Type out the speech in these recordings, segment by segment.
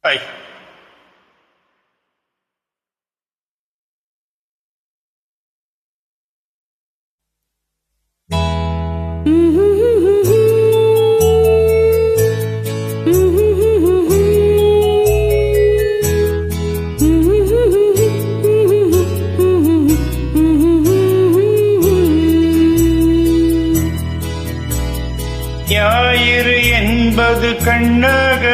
Hi. ஞாயிறு என்பது கண்ணாக,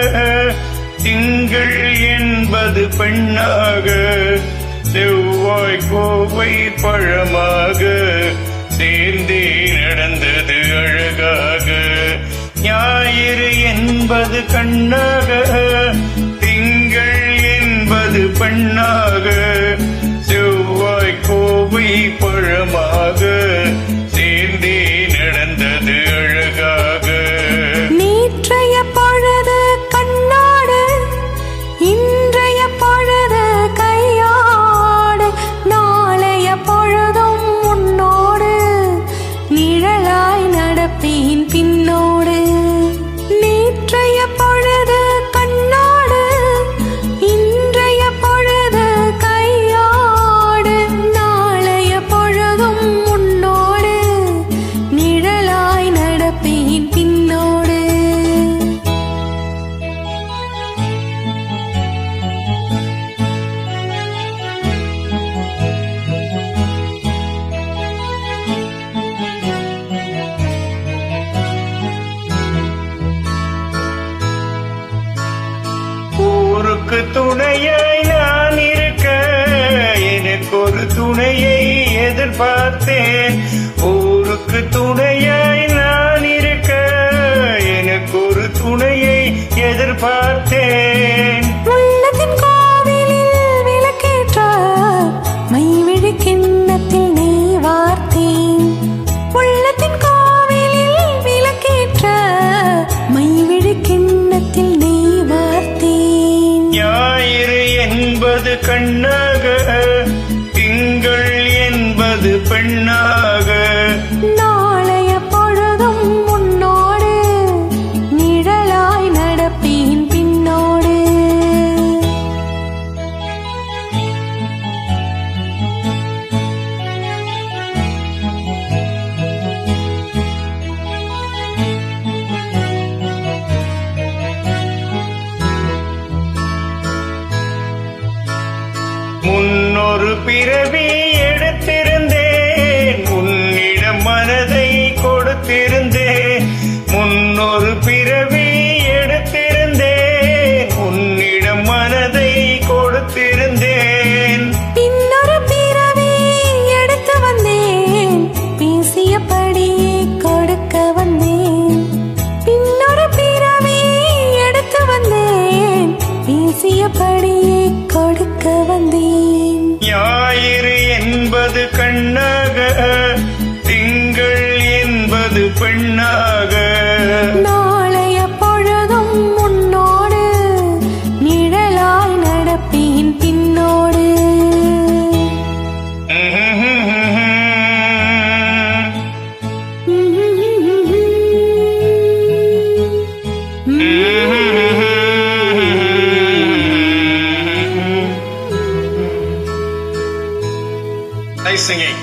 திங்கள் என்பது பெண்ணாக, செவ்வாய் கோவை பழமாக சேர்ந்தே நடந்தது அழகாக. ஞாயிறு என்பது கண்ணாக, திங்கள் என்பது பெண்ணாக, செவ்வாய் கோவை பழமாக சேர்ந்தே நடந்தது அழகாக. நேற்றைய பொழுது கண்ணாடு, இன்றைய பொழுது கையாடு, நாளைய பொழுதும் முன்னோடு நிழலாய் நடப்பேன் பின்னோடு. நேற்றைய பொழுது கண்ணாடு, இன்றைய பொழுது கையாடு, நாளைய பொழுதும் முன்னோடு நிழலாய் நடப்பேன் பின்னோடு. ஊருக்கு துணையாய் நான் இருக்க, எனக்கு ஒரு துணையை எதிர்பார்த்தேன். ஊருக்கு துணையாய் நான் இருக்க, எனக்கு ஒரு துணையை எதிர்பார்த்தேன். உள்ளத்தின் கோவிலில் விளக்கேற்ற மைவிழி கிண்ணத்தில் நெய் வார்த்தேன். உள்ளத்தின் கோவிலில் விளக்கேற்ற மைவிழி கிண்ணத்தில் நெய் வார்த்தேன். ஞாயிறு என்பது கண்ணாக, திங்கள் என்பது பெண்ணாக, நாளைய பொழுதும் முன்னோடு நிழலாய் நடப்பேன் பின்னோடு. முன்னொரு பிறவி எடுத்திருந்தேன், உன்னிடம் மனதை கொடுத்திருந்தேன். முன்னொரு பிறவி எடுத்திருந்தேன், உன்னிடம் மனதை கொடுத்திருந்தேன். பின்னொரு பிறவி எடுத்து வந்தேன், பேசியபடியே கொடுக்க வந்தேன். பின்னொரு பிறவி எடுத்து வந்தேன், பேசியபடியே கொடுக்க வந்தேன். ஞாயிறு என்பது கண்ணாக, திங்கள் என்பது பெண்ணாக, நாளைய பொழுதும் முன்னோடு நிழலாய் நடப்பேன் பின்னோடு. Nice singing.